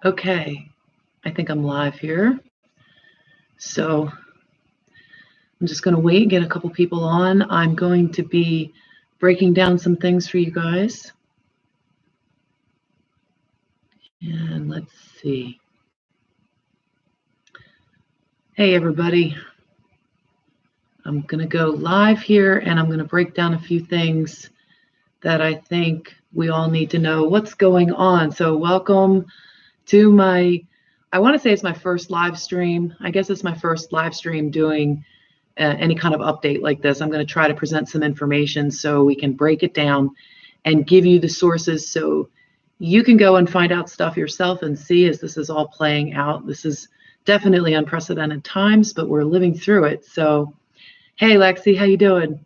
Okay, I think I'm live here. So I'm just going to wait and get a couple people on. I'm going to be breaking down some things for you guys. And let's see. Hey, everybody. I'm going to go live here and I'm going to break down a few things that I think we all need to know what's going on. So welcome to I want to say it's my first live stream. I guess it's my first live stream doing any kind of update like this. I'm going to try to present some information so we can break it down and give you the sources so you can go and find out stuff yourself and see as this is all playing out. This is definitely unprecedented times, but we're living through it. So, hey, Lexi, how you doing?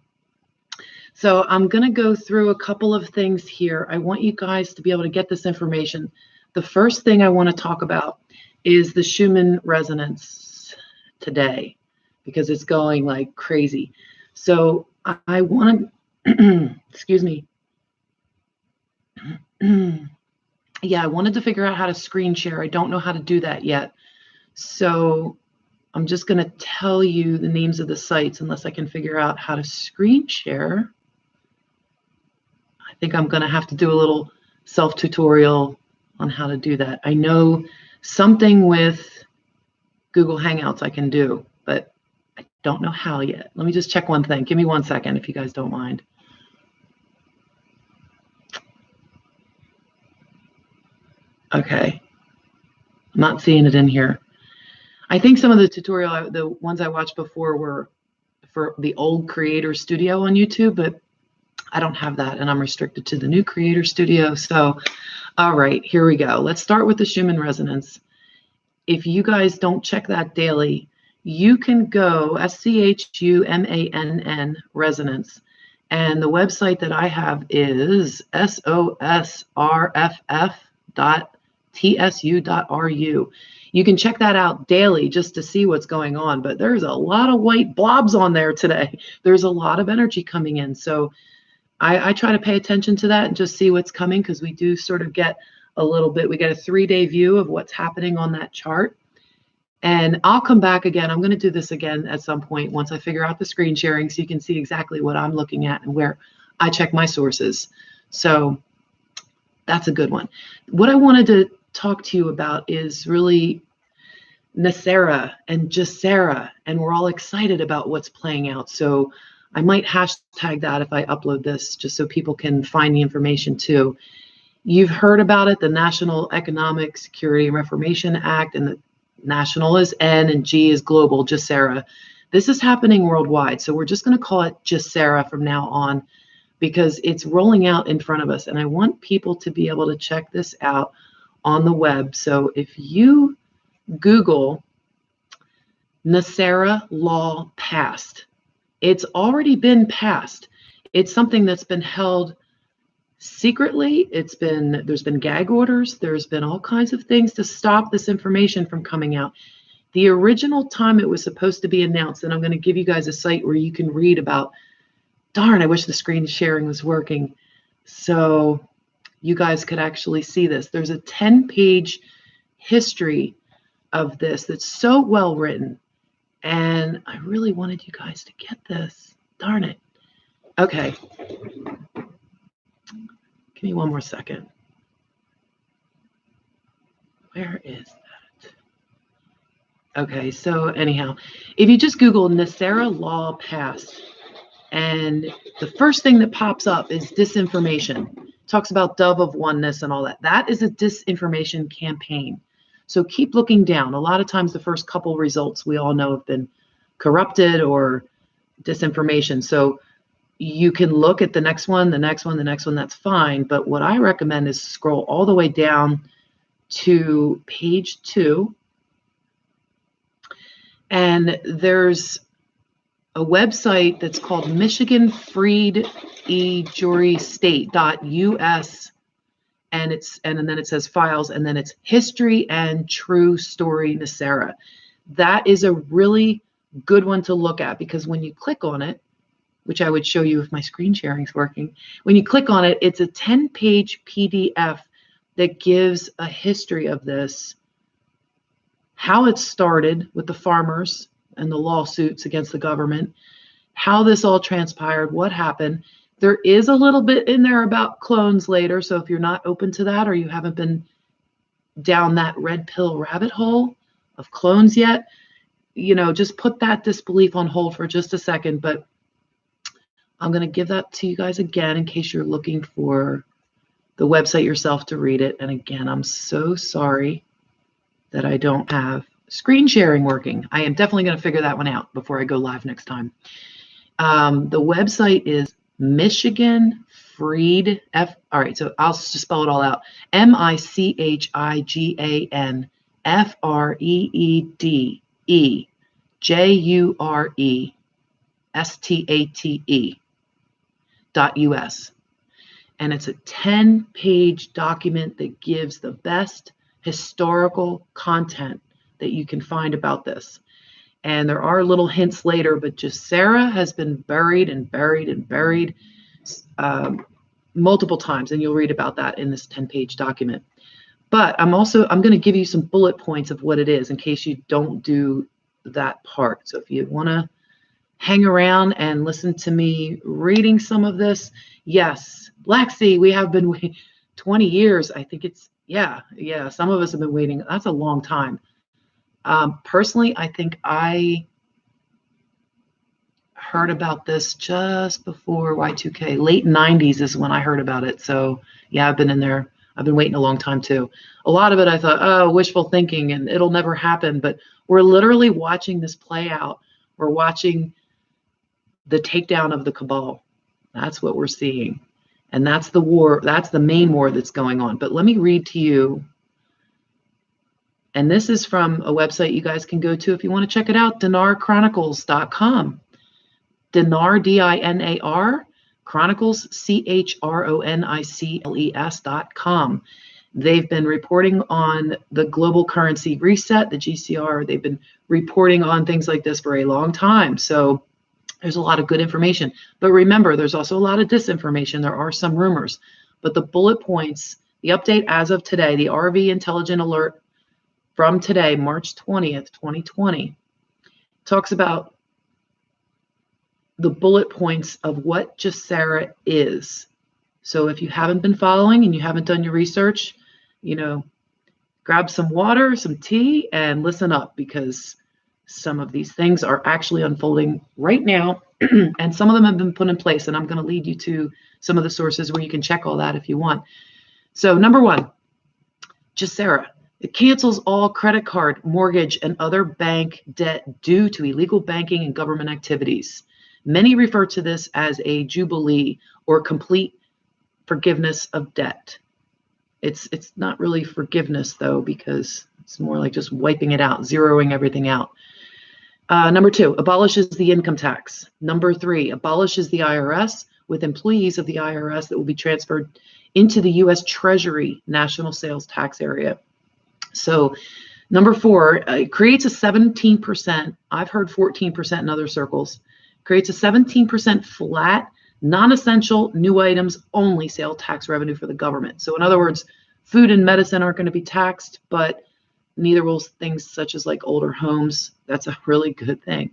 So I'm going to go through a couple of things here. I want you guys to be able to get this information. The first thing I want to talk about is the Schumann resonance today, because it's going like crazy. So I want to, excuse me. Yeah, I wanted to figure out how to screen share. I don't know how to do that yet. So I'm just going to tell you the names of the sites unless I can figure out how to screen share. I think I'm going to have to do a little self-tutorial on how to do that. I know something with Google Hangouts I can do, but I don't know how yet. Let me just check one thing. Give me 1 second if you guys don't mind. Okay. I'm not seeing it in here. I think some of the tutorial, the ones I watched before were for the old Creator Studio on YouTube, but I don't have that and I'm restricted to the new Creator Studio. So, all right, here we go. Let's start with the Schumann resonance. If you guys don't check that daily, you can go SCHUMANN resonance. And the website that I have is sosrff.tsu.ru. You can check that out daily just to see what's going on, but there's a lot of white blobs on there today. There's a lot of energy coming in. So I try to pay attention to that and just see what's coming, because we do sort of get a little bit, we get a 3-day view of what's happening on that chart. And I'll come back again. I'm going to do this again at some point once I figure out the screen sharing so you can see exactly what I'm looking at and where I check my sources. So that's a good one. What I wanted to talk to you about is really NESARA and GESARA, and we're all excited about what's playing out. So I might hashtag that if I upload this, just so people can find the information too. You've heard about it, the National Economic Security and Reformation Act, and the national is N and G is global, GESARA. This is happening worldwide, so we're just going to call it GESARA from now on because it's rolling out in front of us, and I want people to be able to check this out on the web. So if you Google NESARA law passed, it's already been passed. It's something that's been held secretly. There's been gag orders. There's been all kinds of things to stop this information from coming out. The original time it was supposed to be announced, and I'm going to give you guys a site where you can read about, darn, I wish the screen sharing was working so you guys could actually see this. There's a 10-page history of this that's so well written. And I really wanted you guys to get this. Darn it. Okay. Give me 1 more second. Where is that? Okay, so anyhow, if you just Google NESARA law passed, and the first thing that pops up is disinformation. It talks about dove of oneness and all that. That is a disinformation campaign. So keep looking down. A lot of times the first couple results we all know have been corrupted or disinformation. So you can look at the next one, the next one, the next one, that's fine. But what I recommend is scroll all the way down to page 2. And there's a website that's called Michigan Freed E-Jury State.us. And then it says files, and then it's history and true story NESARA. That is a really good one to look at, because when you click on it, which I would show you if my screen sharing is working, when you click on it, it's a 10-page PDF that gives a history of this, how it started with the farmers and the lawsuits against the government, how this all transpired, what happened. There is a little bit in there about clones later, so if you're not open to that or you haven't been down that red pill rabbit hole of clones yet, just put that disbelief on hold for just a second. But I'm going to give that to you guys again in case you're looking for the website yourself to read it. And again, I'm so sorry that I don't have screen sharing working. I am definitely going to figure that one out before I go live next time. The website is Michigan Freed all right, so I'll just spell it all out. MichiganFreedJurEState.us. And it's a 10-page document that gives the best historical content that you can find about this. And there are little hints later, but GESARA has been buried and buried and buried multiple times, and you'll read about that in this 10-page document. But I'm going to give you some bullet points of what it is in case you don't do that part. So if you want to hang around and listen to me reading some of this, yes, Black Sea, we have been waiting 20 years. I think it's, yeah, some of us have been waiting. That's a long time. Personally, I think I heard about this just before Y2K. Late 90s is when I heard about it. So yeah, I've been in there. I've been waiting a long time too. A lot of it I thought, oh, wishful thinking and it'll never happen. But we're literally watching this play out. We're watching the takedown of the cabal. That's what we're seeing. And that's the war. That's the main war that's going on. But let me read to you. And this is from a website you guys can go to if you want to check it out, dinarchronicles.com. Dinar, D-I-N-A-R, Chronicles, CHRONICLES.com. They've been reporting on the global currency reset, the GCR. They've been reporting on things like this for a long time. So there's a lot of good information. But remember, there's also a lot of disinformation. There are some rumors. But the bullet points, the update as of today, the RV Intelligent Alert from today, March 20th, 2020, talks about the bullet points of what GESARA is. So if you haven't been following and you haven't done your research, grab some water, some tea, and listen up, because some of these things are actually unfolding right now, and some of them have been put in place, and I'm going to lead you to some of the sources where you can check all that if you want. So number one, GESARA. It cancels all credit card, mortgage, and other bank debt due to illegal banking and government activities. Many refer to this as a jubilee or complete forgiveness of debt. It's not really forgiveness, though, because it's more like just wiping it out, zeroing everything out. Number two, abolishes the income tax. Number three, abolishes the IRS with employees of the IRS that will be transferred into the U.S. Treasury National Sales Tax Area. So number four, it creates a 17%, I've heard 14% in other circles, creates a 17% flat, non-essential, new items only sale tax revenue for the government. So in other words, food and medicine aren't going to be taxed, but neither will things such as like older homes. That's a really good thing.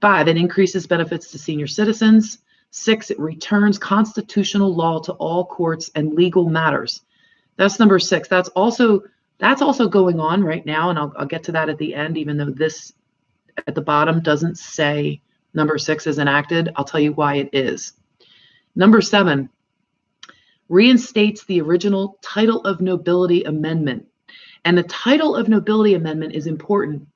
5, it increases benefits to senior citizens. 6, it returns constitutional law to all courts and legal matters. That's number 6. That's also going on right now, and I'll get to that at the end, even though this at the bottom doesn't say number 6 is enacted. I'll tell you why it is. Number 7, reinstates the original Title of Nobility Amendment. And the Title of Nobility Amendment is important,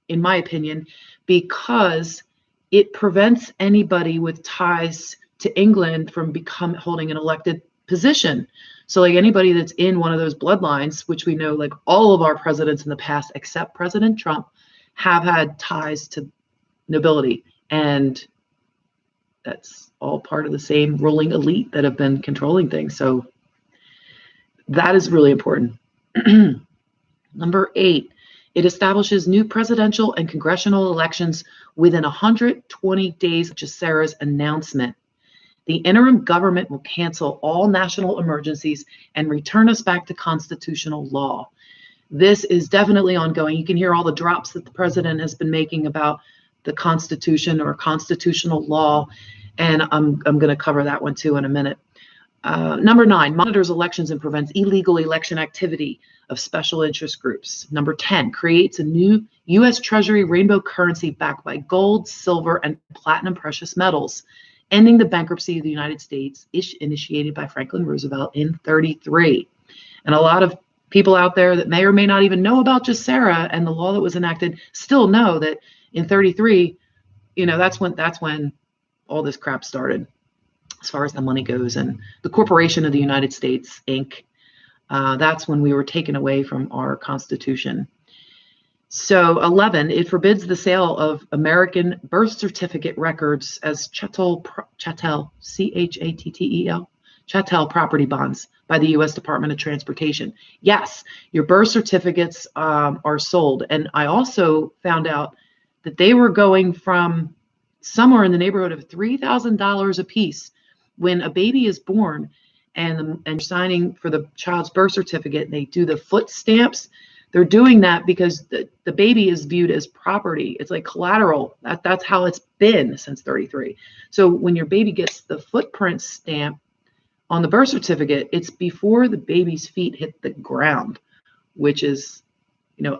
in my opinion, because it prevents anybody with ties to England from holding an elected position. So like anybody that's in one of those bloodlines, which we know like all of our presidents in the past, except President Trump, have had ties to nobility. And that's all part of the same ruling elite that have been controlling things. So that is really important. Number 8, it establishes new presidential and congressional elections within 120 days of GESARA's announcement. The interim government will cancel all national emergencies and return us back to constitutional law. This is definitely ongoing. You can hear all the drops that the president has been making about the Constitution or constitutional law, and I'm going to cover that one too in a minute. Number 9, monitors elections and prevents illegal election activity of special interest groups. Number 10, creates a new U.S. Treasury rainbow currency backed by gold, silver, and platinum precious metals, ending the bankruptcy of the United States, initiated by Franklin Roosevelt in 1933. And a lot of people out there that may or may not even know about GESARA and the law that was enacted still know that in 1933, that's when all this crap started, as far as the money goes, and the Corporation of the United States, Inc. That's when we were taken away from our Constitution. So 11, it forbids the sale of American birth certificate records as chattel, C-H-A-T-T-E-L, chattel property bonds by the U.S. Department of Transportation. Yes, your birth certificates are sold. And I also found out that they were going from somewhere in the neighborhood of $3,000 a piece when a baby is born and signing for the child's birth certificate. They do the foot stamps. They're doing that because the baby is viewed as property. It's like collateral. That's how it's been since 1933. So when your baby gets the footprint stamp on the birth certificate, it's before the baby's feet hit the ground, which is,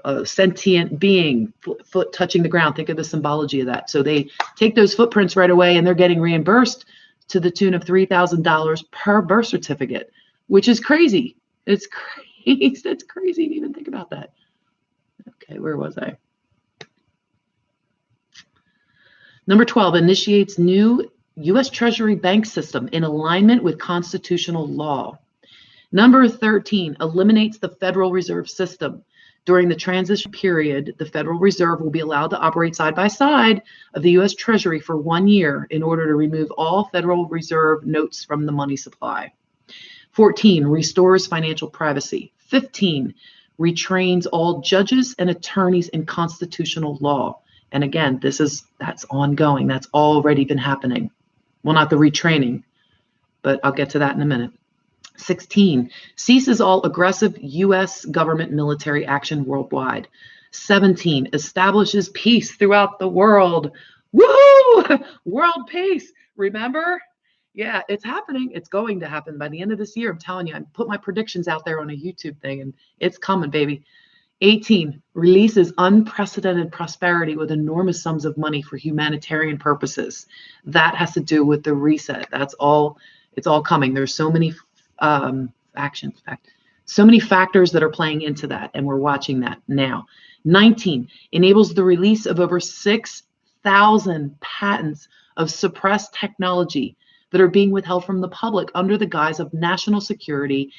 a sentient being, foot touching the ground. Think of the symbology of that. So they take those footprints right away, and they're getting reimbursed to the tune of $3,000 per birth certificate, which is crazy. It's crazy. It's crazy to even think about that. Okay, where was I? Number 12, initiates new U.S. Treasury bank system in alignment with constitutional law. Number 13, eliminates the Federal Reserve System. During the transition period, the Federal Reserve will be allowed to operate side by side of the U.S. Treasury for 1 year in order to remove all Federal Reserve notes from the money supply. 14, restores financial privacy. 15, retrains all judges and attorneys in constitutional law. And again, that's ongoing. That's already been happening. Well, not the retraining, but I'll get to that in a minute. 16, ceases all aggressive U.S. government military action worldwide. 17, establishes peace throughout the world. Woohoo! World peace. Remember? Yeah, it's happening. It's going to happen by the end of this year. I'm telling you, I put my predictions out there on a YouTube thing, and it's coming, baby. 18, releases unprecedented prosperity with enormous sums of money for humanitarian purposes. That has to do with the reset. It's all coming. There's so many so many factors that are playing into that, and we're watching that now. 19, enables the release of over 6,000 patents of suppressed technology that are being withheld from the public under the guise of national security,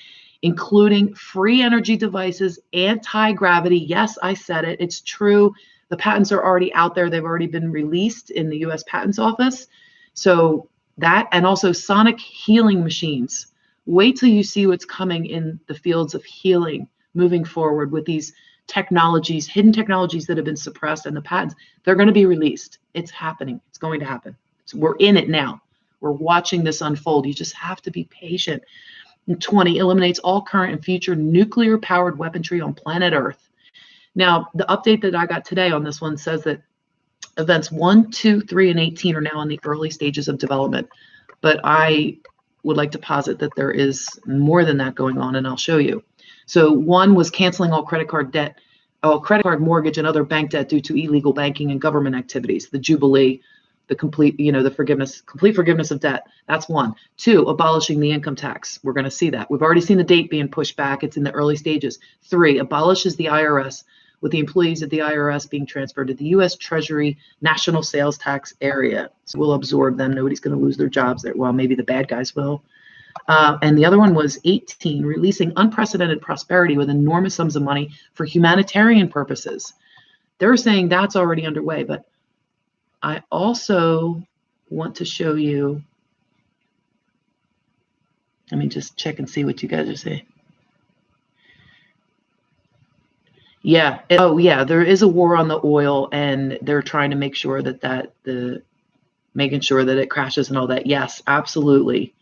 including free energy devices, anti-gravity. Yes, I said it. It's true. The patents are already out there. They've already been released in the U.S. Patents Office. So that, and also sonic healing machines. Wait till you see what's coming in the fields of healing moving forward with these technologies, hidden technologies that have been suppressed, and the patents. They're going to be released. It's happening. It's going to happen. So we're in it now. We're watching this unfold. You just have to be patient. And 20, eliminates all current and future nuclear-powered weaponry on planet Earth. Now, the update that I got today on this one says that events 1, 2, 3, and 18 are now in the early stages of development. But I would like to posit that there is more than that going on, and I'll show you. So 1 was canceling all credit card debt, credit card mortgage, and other bank debt due to illegal banking and government activities, the Jubilee, the complete forgiveness of debt. That's 1. 2, abolishing the income tax. We're going to see that. We've already seen the date being pushed back. It's in the early stages. 3, abolishes the IRS, with the employees of the IRS being transferred to the U.S. Treasury National Sales Tax area. So we'll absorb them. Nobody's going to lose their jobs there. Well, maybe the bad guys will. And the other one was 18, releasing unprecedented prosperity with enormous sums of money for humanitarian purposes. They're saying that's already underway, but I also want to show you, let me just check and see what you guys are saying. Yeah. Oh, yeah. There is a war on the oil, and they're trying to make sure that making sure that it crashes and all that. Yes, absolutely.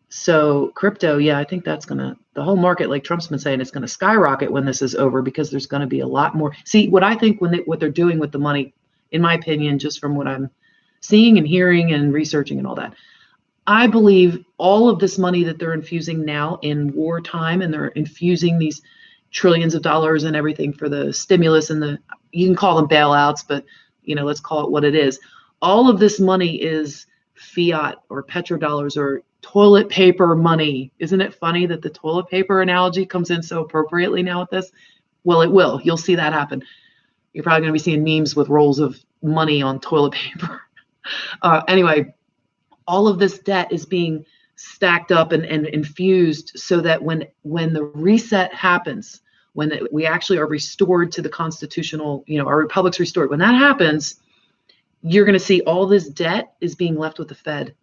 So crypto, yeah, I think that's the whole market, like Trump's been saying, it's going to skyrocket when this is over, because there's going to be a lot more. See, what I think what they're doing with the money, in my opinion, just from what I'm seeing and hearing and researching and all that, I believe all of this money that they're infusing now in wartime, and they're infusing these trillions of dollars and everything for the stimulus and you can call them bailouts, but let's call it what it is. All of this money is fiat or petrodollars or toilet paper money. Isn't it funny that the toilet paper analogy comes in so appropriately now with this? Well, it will. You'll see that happen. You're probably going to be seeing memes with rolls of money on toilet paper. Anyway, all of this debt is being stacked up and infused so that when the reset happens, when we actually are restored to the constitutional, our republic's restored, when that happens, you're going to see all this debt is being left with the Fed,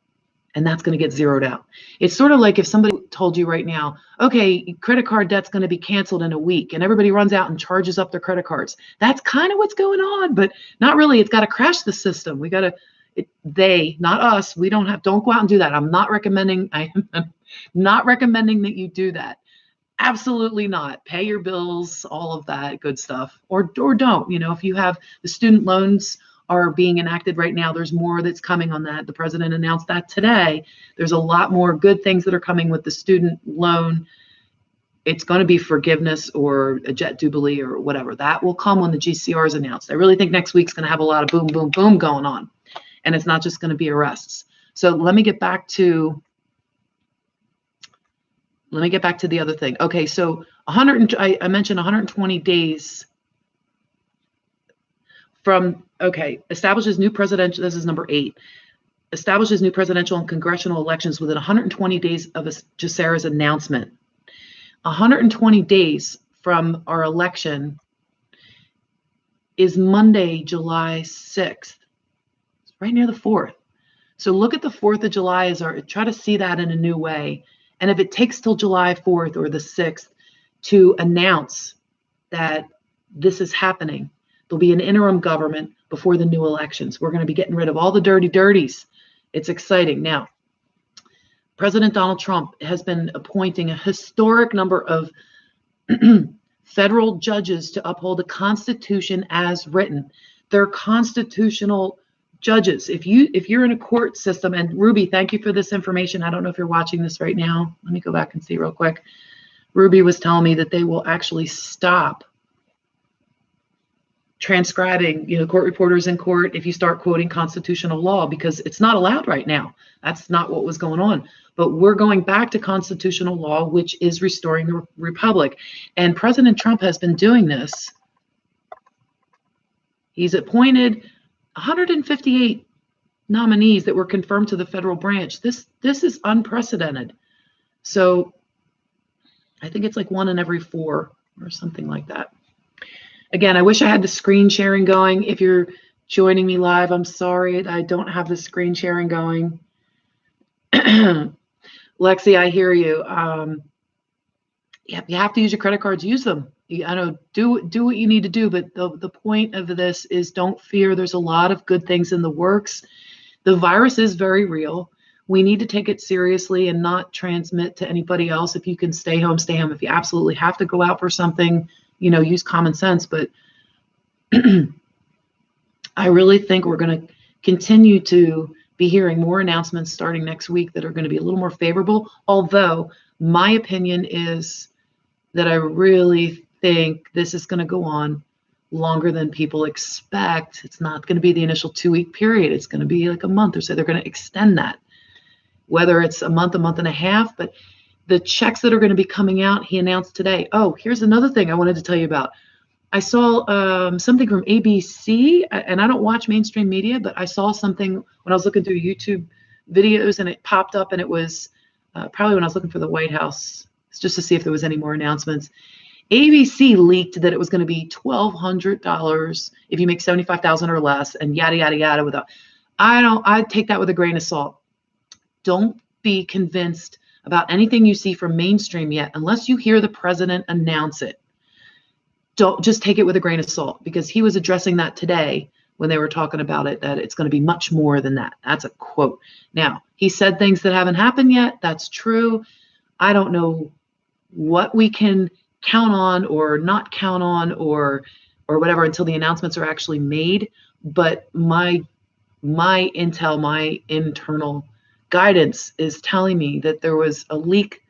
and that's going to get zeroed out. It's sort of like if somebody told you right now, okay, credit card debt's going to be canceled in a week, and everybody runs out and charges up their credit cards. That's kind of what's going on, but not really. It's got to crash the system. We got to, not us. We don't go out and do that. I'm not recommending, I am not recommending that you do that. Absolutely not. Pay your bills, all of that good stuff, or don't. If you have the student loans are being enacted right now, there's more that's coming on that. The president announced that today. There's a lot more good things that are coming with the student loan. It's going to be forgiveness or a jet jubilee or whatever. That will come when the GCR is announced. I really think next week's going to have a lot of boom, boom, boom going on. And it's not just going to be arrests. So let me get back to the other thing. Okay, so I mentioned 120 days from, establishes new presidential, this is number 8, establishes new presidential and congressional elections within 120 days of GESARA's announcement. 120 days from our election is Monday, July 6th. It's right near the 4th. So look at the 4th of July as try to see that in a new way. And if it takes till July 4th or the 6th to announce that this is happening, there'll be an interim government before the new elections. We're going to be getting rid of all the dirties. It's exciting. Now, President Donald Trump has been appointing a historic number of federal judges to uphold the Constitution as written. They're constitutional judges. If you're in a court system, and Ruby, thank you for this information. I don't know if you're watching this right now. Let me go back and see real quick. Ruby was telling me that they will actually stop transcribing, court reporters in court if you start quoting constitutional law, because it's not allowed right now. That's not what was going on. But we're going back to constitutional law, which is restoring the republic. And President Trump has been doing this. He's appointed 158 nominees that were confirmed to the federal branch. This is unprecedented. So I think it's like 1 in every 4 or something like that. Again, I wish I had the screen sharing going. If you're joining me live, I'm sorry I don't have the screen sharing going. Lexi, I hear you. Yeah, you have to use your credit cards. Use them. I know, do what you need to do, but the point of this is don't fear. There's a lot of good things in the works. The virus is very real. We need to take it seriously and not transmit to anybody else. If you can stay home, stay home. If you absolutely have to go out for something, use common sense. But I really think we're going to continue to be hearing more announcements starting next week that are going to be a little more favorable. Although my opinion is that I really think this is going to go on longer than people expect. It's not going to be the initial 2-week period. It's going to be like a month or so. They're going to extend that, whether it's a month and a half. But the checks that are going to be coming out, he announced today. Oh, here's another thing I wanted to tell you about. I saw something from ABC, and I don't watch mainstream media, but I saw something when I was looking through YouTube videos, and it popped up, and it was probably when I was looking for the White House, just to see if there was any more announcements. ABC leaked that it was going to be $1,200 if you make $75,000 or less, and yada yada yada. I take that with a grain of salt. Don't be convinced about anything you see from mainstream yet, unless you hear the president announce it. Don't just take it with a grain of salt, because he was addressing that today when they were talking about it, that it's going to be much more than that. That's a quote. Now, he said things that haven't happened yet. That's true. I don't know what we can count on or not count on or whatever until the announcements are actually made. But my intel, my internal guidance is telling me that there was a leak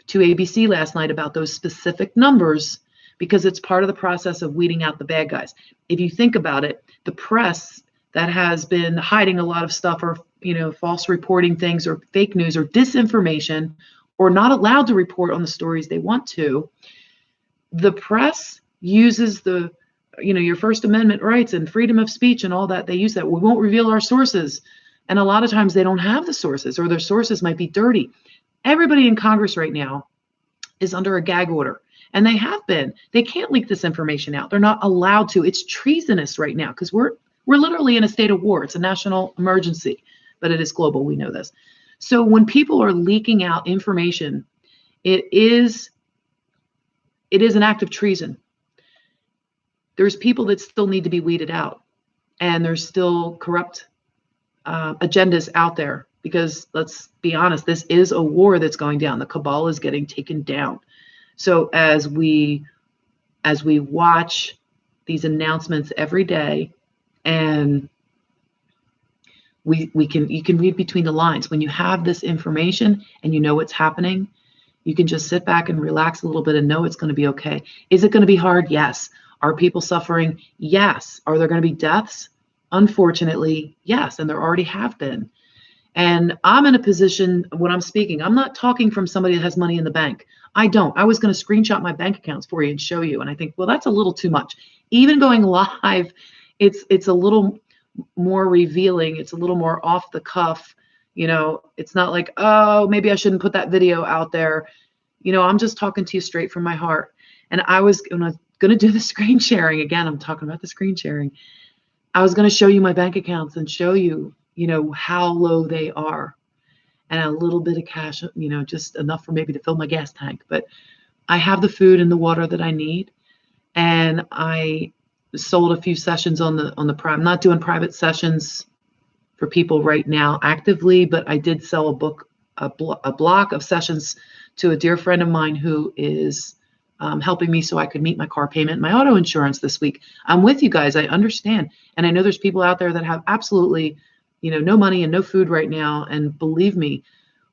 to ABC last night about those specific numbers, because it's part of the process of weeding out the bad guys. If you think about it, the press that has been hiding a lot of stuff, or false reporting things, or fake news, or disinformation, or not allowed to report on the stories they want to, the press uses your First Amendment rights and freedom of speech and all that. They use that. We won't reveal our sources. And a lot of times they don't have the sources, or their sources might be dirty. Everybody in Congress right now is under a gag order, and they have been. They can't leak this information out. They're not allowed to. It's treasonous right now, because we're literally in a state of war. It's a national emergency, but it is global. We know this. So when people are leaking out information, it is an act of treason. There's people that still need to be weeded out, and there's still corrupt agendas out there, because let's be honest, this is a war that's going down. The cabal is getting taken down. So as we watch these announcements every day, and you can read between the lines. When you have this information and you know what's happening, you can just sit back and relax a little bit and know it's going to be okay. Is it going to be hard? Yes. Are people suffering? Yes. Are there going to be deaths? Unfortunately, yes. And there already have been. And I'm in a position when I'm speaking, I'm not talking from somebody that has money in the bank. I don't. I was going to screenshot my bank accounts for you and show you. And I think, well, that's a little too much. Even going live, it's a little more revealing. It's a little more off the cuff. It's not like, oh, maybe I shouldn't put that video out there. I'm just talking to you straight from my heart. And I was going to do the screen sharing. Again, I'm talking about the screen sharing. I was going to show you my bank accounts and show you, how low they are, and a little bit of cash, just enough for maybe to fill my gas tank. But I have the food and the water that I need. And I sold a few sessions on the private. I'm not doing private sessions for people right now actively, but I did sell a block of sessions to a dear friend of mine who is helping me so I could meet my car payment and my auto insurance this week. I'm with you guys. I understand. And I know there's people out there that have absolutely, no money and no food right now. And believe me,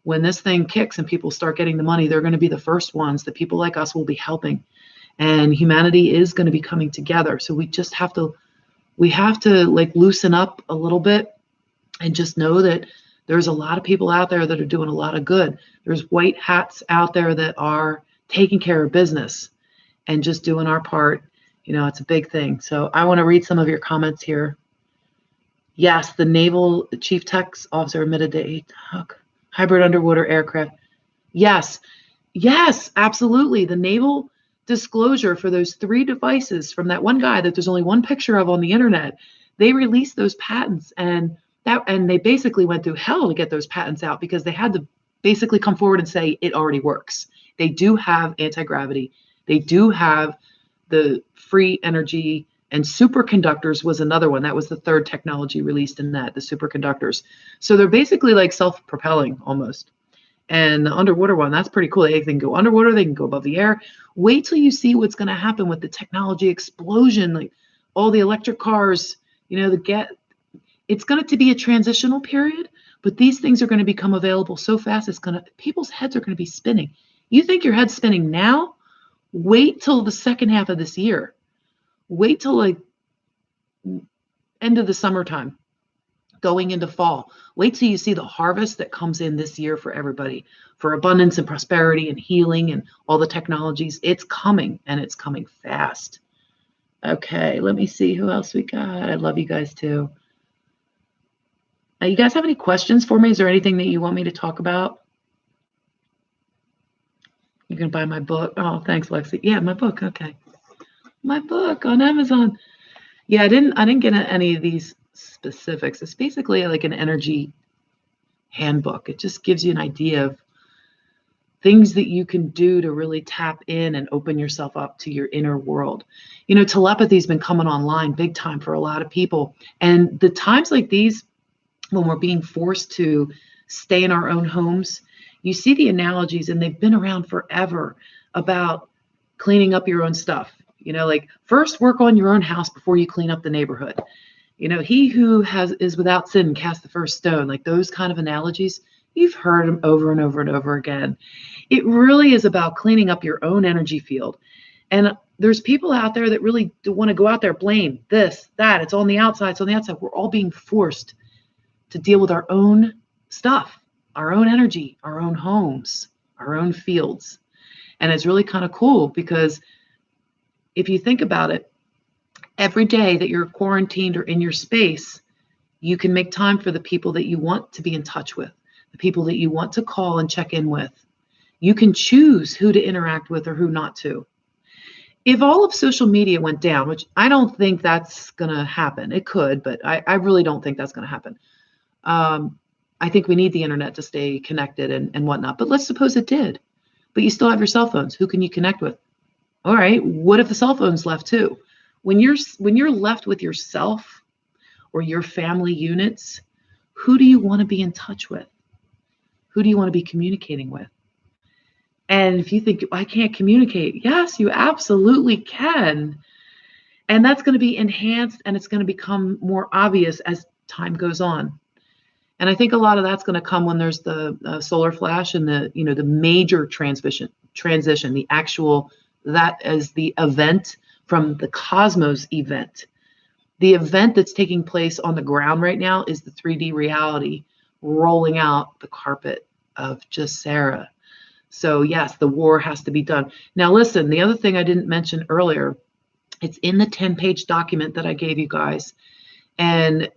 when this thing kicks and people start getting the money, they're going to be the first ones that people like us will be helping. And humanity is going to be coming together. So we just have to like loosen up a little bit and just know that there's a lot of people out there that are doing a lot of good. There's white hats out there that are taking care of business and just doing our part. It's a big thing. So I want to read some of your comments here. Yes, the Naval Chief Tech Officer admitted to hybrid underwater aircraft. Yes, absolutely. The Naval disclosure for those 3 devices from that one guy that there's only one picture of on the internet, they released those patents, and they basically went through hell to get those patents out, because they had to basically come forward and say it already works. They do have anti-gravity. They do have the free energy, and superconductors was another one. That was the 3rd technology released in that, the superconductors. So they're basically like self-propelling almost. And the underwater one, that's pretty cool. They can go underwater, they can go above the air. Wait till you see what's going to happen with the technology explosion, like all the electric cars, it's going to be a transitional period, but these things are going to become available so fast, people's heads are going to be spinning. You think your head's spinning now? Wait till the second half of this year. Wait till like end of the summertime, going into fall. Wait till you see the harvest that comes in this year for everybody, for abundance and prosperity and healing and all the technologies. It's coming, and it's coming fast. Okay, let me see who else we got. I love you guys too. You guys have any questions for me? Is there anything that you want me to talk about? You can buy my book. Oh, thanks, Lexi. Yeah, my book. Okay. My book on Amazon. Yeah, I didn't get any of these specifics. It's basically like an energy handbook. It just gives you an idea of things that you can do to really tap in and open yourself up to your inner world. Telepathy's been coming online big time for a lot of people. And the times like these, when we're being forced to stay in our own homes, you see the analogies, and they've been around forever, about cleaning up your own stuff. Like, first work on your own house before you clean up the neighborhood. He who is without sin cast the first stone. Like, those kind of analogies, you've heard them over and over and over again. It really is about cleaning up your own energy field. And there's people out there that really want to go out there, blame this, that, it's on the outside, it's on the outside. We're all being forced to deal with our own stuff, our own energy, our own homes, our own fields. And it's really kind of cool, because if you think about it, every day that you're quarantined or in your space, you can make time for the people that you want to be in touch with, the people that you want to call and check in with. You can choose who to interact with or who not to. If all of social media went down, which I don't think that's going to happen, it could, but I really don't think that's going to happen. I think we need the internet to stay connected and whatnot. But let's suppose it did. But you still have your cell phones. Who can you connect with? All right. What if the cell phone's left too? When you're left with yourself or your family units, who do you want to be in touch with? Who do you want to be communicating with? And if you think, I can't communicate, yes, you absolutely can. And that's going to be enhanced, and it's going to become more obvious as time goes on. And I think a lot of that's going to come when there's the solar flash and the major transition, the actual, that is the event from the cosmos event. The event that's taking place on the ground right now is the 3D reality rolling out the carpet of GESARA. So yes, the war has to be done. Now listen, the other thing I didn't mention earlier, it's in the 10-page document that I gave you guys. And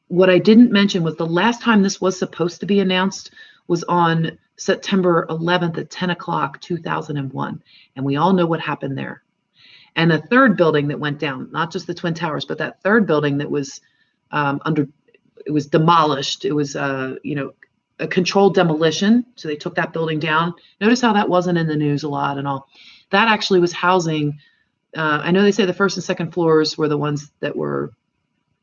what I didn't mention was the last time this was supposed to be announced was on September 11th at 10 o'clock, 2001. And we all know what happened there. And the third building that went down, not just the Twin Towers, but that third building that was it was demolished. It was, a controlled demolition. So they took that building down. Notice how that wasn't in the news a lot and all. That actually was housing, I know they say the first and second floors were the ones that were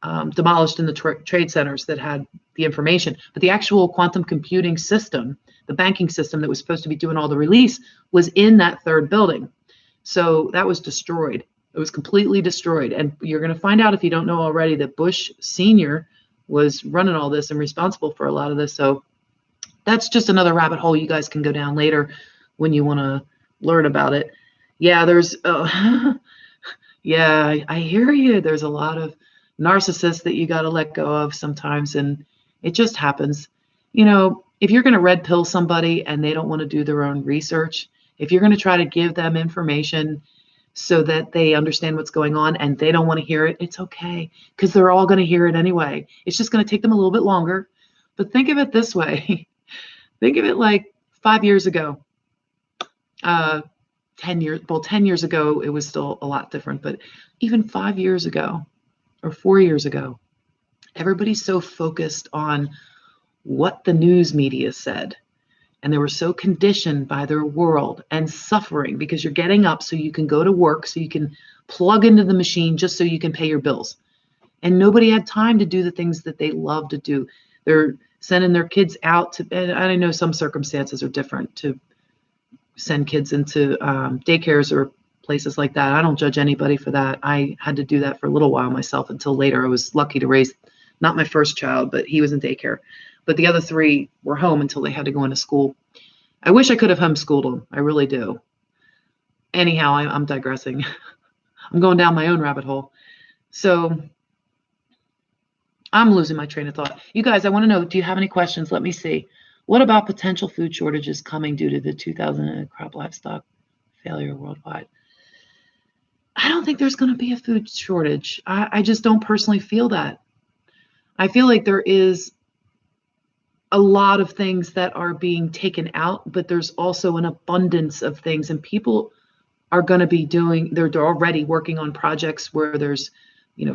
demolished in the trade centers that had the information. But the actual quantum computing system, the banking system that was supposed to be doing all the release, was in that third building. So that was destroyed. It was completely destroyed. And you're going to find out, if you don't know already, that Bush Sr. was running all this and responsible for a lot of this. So that's just another rabbit hole you guys can go down later when you want to learn about it. Yeah, there's, yeah, I hear you. There's a lot of narcissists that you got to let go of sometimes, and it just happens. If you're going to red pill somebody and they don't want to do their own research, if you're going to try to give them information so that they understand what's going on and they don't want to hear it, it's okay, because they're all going to hear it anyway. It's just going to take them a little bit longer. But think of it this way. Think of it like 5 years ago, 10 years. Well, 10 years ago, it was still a lot different. But even 5 years ago or 4 years ago, everybody's so focused on what the news media said. And they were so conditioned by their world and suffering, because you're getting up so you can go to work, so you can plug into the machine just so you can pay your bills. And nobody had time to do the things that they love to do. They're sending their kids out to, and I know some circumstances are different, to send kids into daycares or places like that. I don't judge anybody for that. I had to do that for a little while myself until later. I was lucky to raise, not my first child, but he was in daycare. But the other three were home until they had to go into school. I wish I could have homeschooled them. I really do. Anyhow, I'm digressing. I'm going down my own rabbit hole. So I'm losing my train of thought. You guys, I want to know, do you have any questions? Let me see. What about potential food shortages coming due to the 2000 crop livestock failure worldwide? I don't think there's going to be a food shortage. I just don't personally feel that. I feel like there is a lot of things that are being taken out, but there's also an abundance of things, and people are going to be they're already working on projects where there's,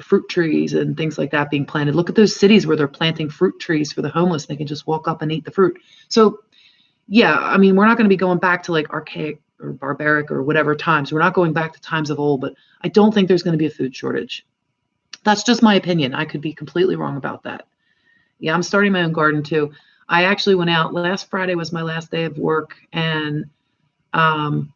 fruit trees and things like that being planted. Look at those cities where they're planting fruit trees for the homeless. They can just walk up and eat the fruit. So yeah, I mean, we're not going to be going back to like archaic or barbaric or whatever times. We're not going back to times of old, but I don't think there's going to be a food shortage. That's just my opinion. I could be completely wrong about that. Yeah, I'm starting my own garden too. I actually went out last Friday was my last day of work, and um,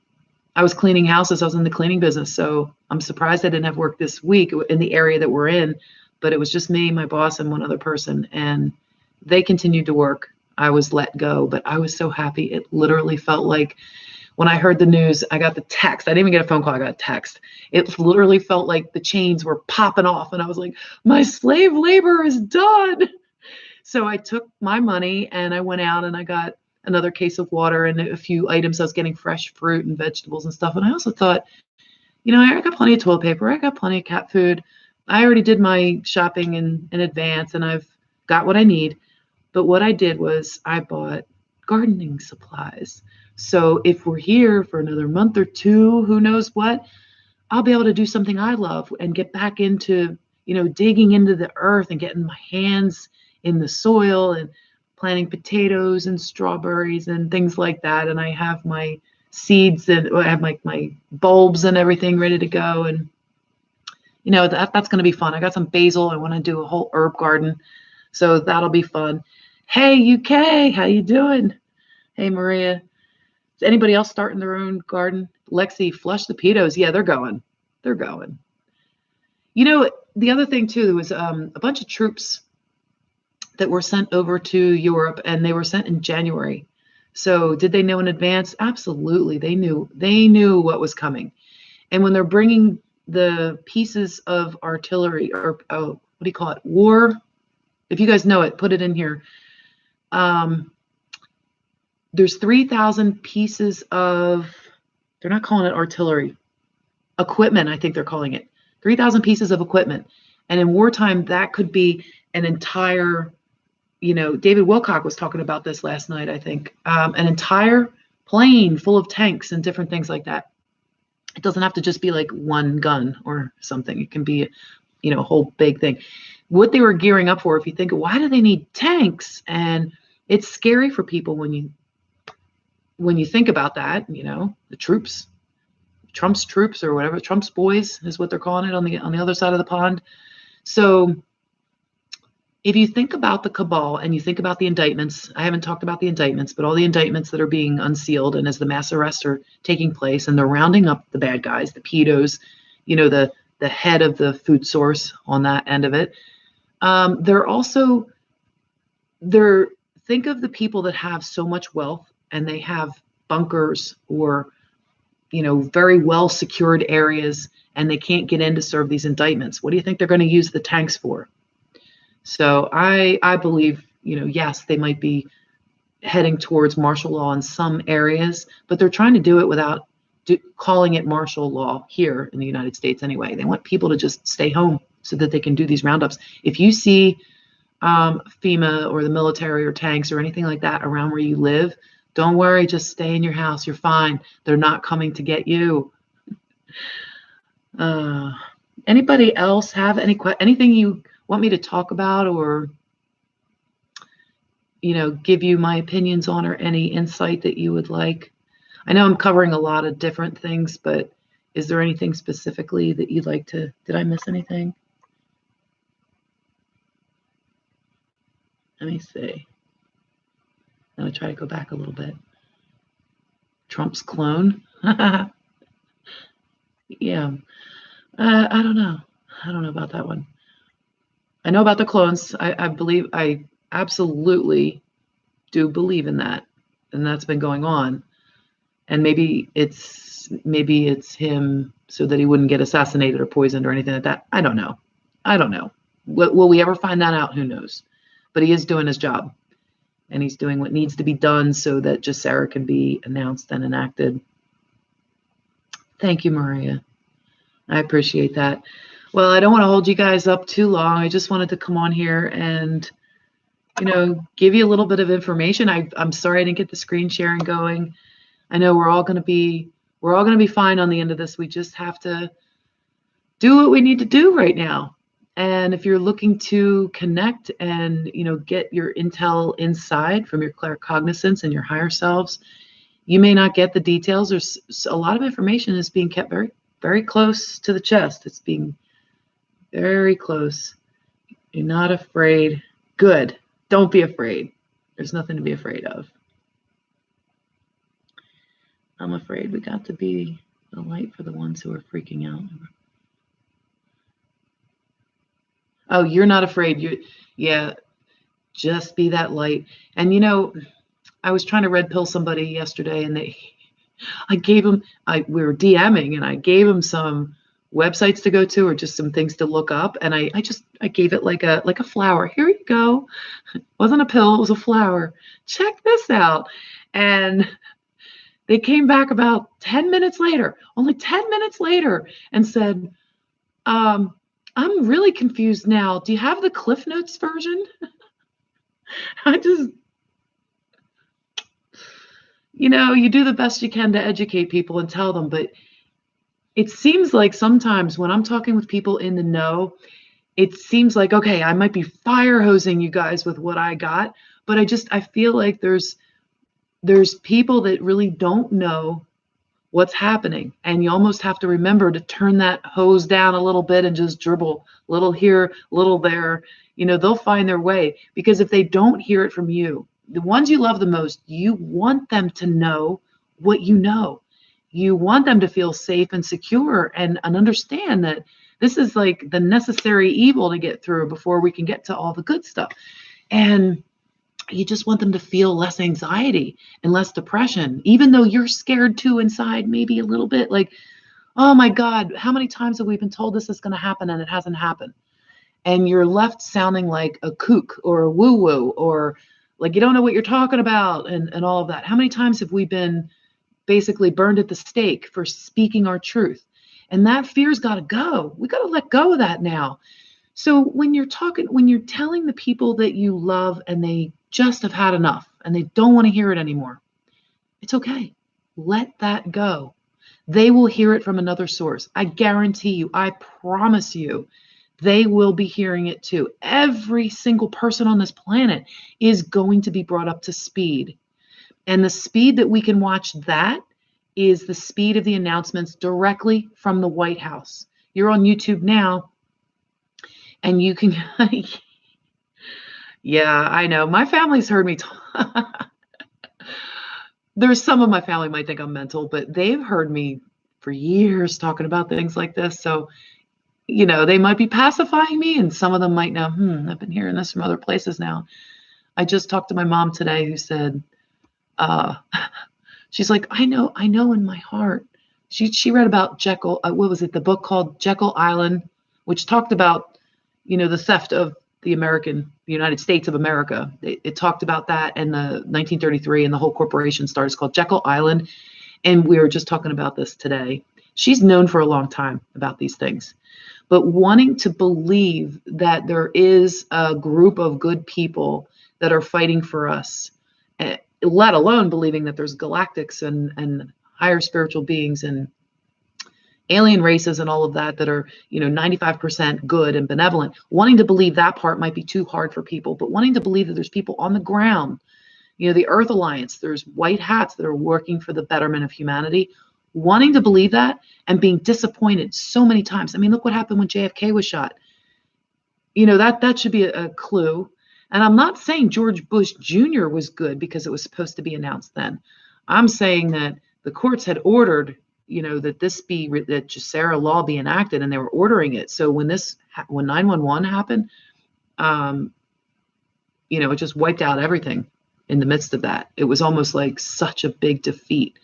I was cleaning houses. I was in the cleaning business, so I'm surprised I didn't have work this week in the area that we're in. But it was just me, my boss, and one other person, and they continued to work. I was let go, but I was so happy. It literally felt like when I heard the news, I got the text. I didn't even get a phone call. I got a text. It literally felt like the chains were popping off, and I was like, my slave labor is done. So I took my money and I went out and I got another case of water and a few items. I was getting fresh fruit and vegetables and stuff. And I also thought, I got plenty of toilet paper. I got plenty of cat food. I already did my shopping in advance and I've got what I need. But what I did was I bought gardening supplies. So if we're here for another month or two, who knows what, I'll be able to do something I love and get back into, digging into the earth and getting my hands in the soil and planting potatoes and strawberries and things like that. And I have my seeds and I have my bulbs and everything ready to go. And that's going to be fun. I got some basil. I want to do a whole herb garden, so that'll be fun. Hey, UK, how you doing? Hey, Maria. Is anybody else starting their own garden? Lexi, flush the pedos. Yeah, they're going. They're going. The other thing too, there was a bunch of troops that were sent over to Europe, and they were sent in January. So did they know in advance? Absolutely. They knew what was coming. And when they're bringing the pieces of artillery or what do you call it? War. If you guys know it, put it in here. There's 3,000 pieces of, they're not calling it artillery, equipment, I think they're calling it. 3,000 pieces of equipment. And in wartime, that could be an entire, David Wilcock was talking about this last night, I think, an entire plane full of tanks and different things like that. It doesn't have to just be like one gun or something. It can be, a whole big thing. What they were gearing up for, if you think, why do they need tanks? And it's scary for people when you think about that, the troops, Trump's troops or whatever, Trump's boys is what they're calling it on the other side of the pond. So if you think about the cabal and you think about the indictments, I haven't talked about the indictments, but all the indictments that are being unsealed and as the mass arrests are taking place and they're rounding up the bad guys, the pedos, the head of the food source on that end of it. Think of the people that have so much wealth and they have bunkers or, very well secured areas and they can't get in to serve these indictments. What do you think they're going to use the tanks for? So I believe, yes, they might be heading towards martial law in some areas, but they're trying to do it without calling it martial law here in the United States anyway. They want people to just stay home so that they can do these roundups. If you see FEMA or the military or tanks or anything like that around where you live, don't worry, just stay in your house. You're fine. They're not coming to get you. Anybody else have anything you want me to talk about or, give you my opinions on or any insight that you would like? I know I'm covering a lot of different things, but is there anything specifically that you'd like to, did I miss anything? Let me see. I'm going to try to go back a little bit. Trump's clone. Yeah. I don't know. I don't know about that one. I know about the clones. I absolutely do believe in that. And that's been going on. And maybe it's him so that he wouldn't get assassinated or poisoned or anything like that. I don't know. Will we ever find that out? Who knows? But he is doing his job. And he's doing what needs to be done so that GESARA can be announced and enacted. Thank you, Maria. I appreciate that. Well, I don't want to hold you guys up too long. I just wanted to come on here and, give you a little bit of information. I'm sorry I didn't get the screen sharing going. I know we're all going to be fine on the end of this. We just have to do what we need to do right now. And if you're looking to connect and, get your intel inside from your claircognizance and your higher selves, you may not get the details. There's a lot of information is being kept very, very close to the chest. It's being very close. You're not afraid. Good. Don't be afraid. There's nothing to be afraid of. I'm afraid we got to be the light for the ones who are freaking out. Oh, you're not afraid. Yeah, just be that light. And I was trying to red pill somebody yesterday, and I gave them, we were DMing, and I gave them some websites to go to or just some things to look up, and I gave it like a flower. Here you go. It wasn't a pill, it was a flower. Check this out. And they came back about 10 minutes later, only 10 minutes later, and said, I'm really confused now. Do you have the Cliff Notes version? You do the best you can to educate people and tell them, but it seems like sometimes when I'm talking with people in the know, it seems like, okay, I might be fire hosing you guys with what I got, but I feel like there's people that really don't know what's happening, and you almost have to remember to turn that hose down a little bit and just dribble a little here, a little there. They'll find their way, because if they don't hear it from you, the ones you love the most, you want them to know what you know. You want them to feel safe and secure and understand that this is like the necessary evil to get through before we can get to all the good stuff. And you just want them to feel less anxiety and less depression, even though you're scared too inside, maybe a little bit, like, oh my God, how many times have we been told this is going to happen and it hasn't happened? And you're left sounding like a kook or a woo-woo, or like you don't know what you're talking about, and all of that. How many times have we been basically burned at the stake for speaking our truth? And that fear's got to go. We got to let go of that now. So when you're telling the people that you love and they just have had enough and they don't want to hear it anymore, it's okay. Let that go. They will hear it from another source. I guarantee you, I promise you, they will be hearing it too. Every single person on this planet is going to be brought up to speed. And the speed that we can watch that is the speed of the announcements directly from the White House. You're on YouTube now, and you can, yeah, I know. My family's heard me talk. There's some of my family might think I'm mental, but they've heard me for years talking about things like this. So, they might be pacifying me, and some of them might know, I've been hearing this from other places now. I just talked to my mom today, who said, she's like, I know in my heart. She read about Jekyll, what was it? The book called Jekyll Island, which talked about, the theft of the United States of America. It talked about that in the 1933, and the whole corporation started. It's called Jekyll Island. And we were just talking about this today. She's known for a long time about these things, but wanting to believe that there is a group of good people that are fighting for us, let alone believing that there's galactics and higher spiritual beings and alien races and all of that are 95% good and benevolent. Wanting to believe that part might be too hard for people, but wanting to believe that there's people on the ground, the Earth Alliance, there's white hats that are working for the betterment of humanity, wanting to believe that and being disappointed so many times. I mean, look what happened when JFK was shot. That should be a clue. And I'm not saying George Bush Jr. was good because it was supposed to be announced then. I'm saying that the courts had ordered, that that GESARA law be enacted, and they were ordering it. So when 9/11 happened, it just wiped out everything in the midst of that. It was almost like such a big defeat.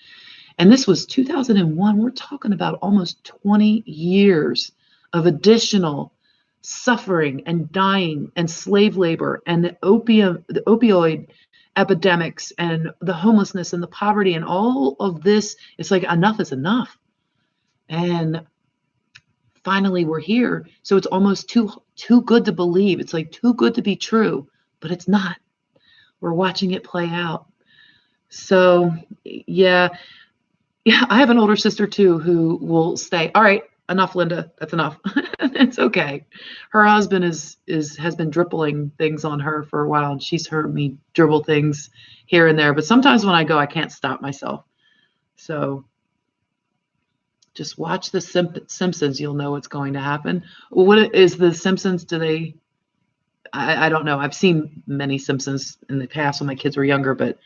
And this was 2001. We're talking about almost 20 years of additional suffering and dying and slave labor and the opioid epidemics and the homelessness and the poverty and all of this. It's like enough is enough. And finally we're here. So it's almost too good to believe. It's like too good to be true, but it's not. We're watching it play out. So yeah, I have an older sister too who will say, all right, enough, Linda. That's enough. It's okay. Her husband has been dribbling things on her for a while, and she's heard me dribble things here and there. But sometimes when I go, I can't stop myself. So just watch the Simpsons. You'll know what's going to happen. What is the Simpsons? Do they? I don't know. I've seen many Simpsons in the past when my kids were younger, but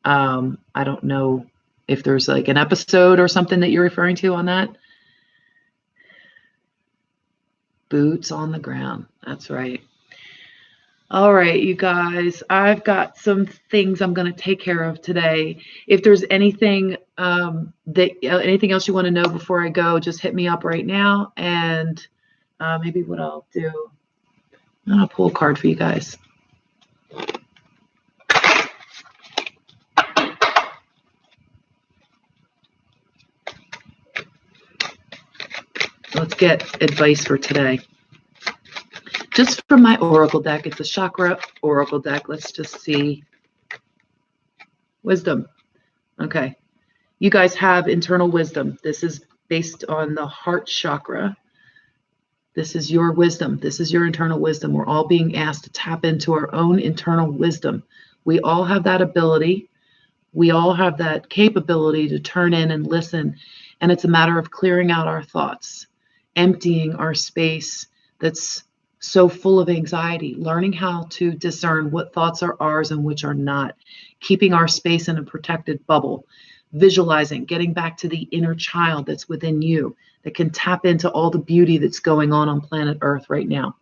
I don't know if there's like an episode or something that you're referring to on that. Boots on the ground. That's right. All right, you guys, I've got some things I'm going to take care of today. If there's anything anything else you want to know before I go, just hit me up right now. And maybe what I'll do, I'll pull a card for you guys. Let's get advice for today. Just from my oracle deck. It's a chakra oracle deck. Let's just see. Wisdom. Okay. You guys have internal wisdom. This is based on the heart chakra. This is your wisdom. This is your internal wisdom. We're all being asked to tap into our own internal wisdom. We all have that ability. We all have that capability to turn in and listen. And it's a matter of clearing out our thoughts, emptying our space that's so full of anxiety, learning how to discern what thoughts are ours and which are not, keeping our space in a protected bubble, visualizing, getting back to the inner child that's within you that can tap into all the beauty that's going on planet Earth right now.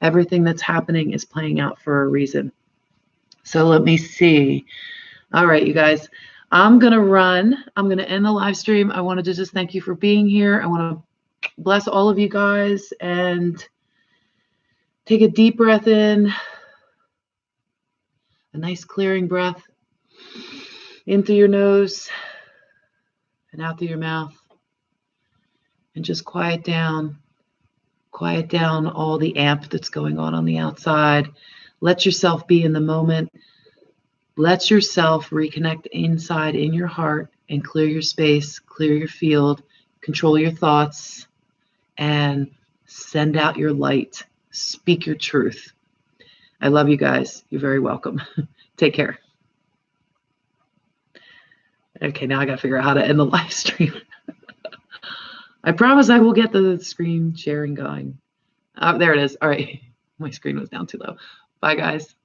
Everything that's happening is playing out for a reason. So let me see. All right, you guys, I'm going to run. I'm going to end the live stream. I wanted to just thank you for being here. I want to bless all of you guys and take a deep breath in, a nice clearing breath in through your nose and out through your mouth. And just quiet down all the amp that's going on the outside. Let yourself be in the moment. Let yourself reconnect inside in your heart and clear your space, clear your field, control your thoughts, and send out your light. Speak your truth. I love you guys. You're very welcome. Take care. Okay, now I got to figure out how to end the live stream. I promise I will get the screen sharing going. There it is. All right. My screen was down too low. Bye, guys.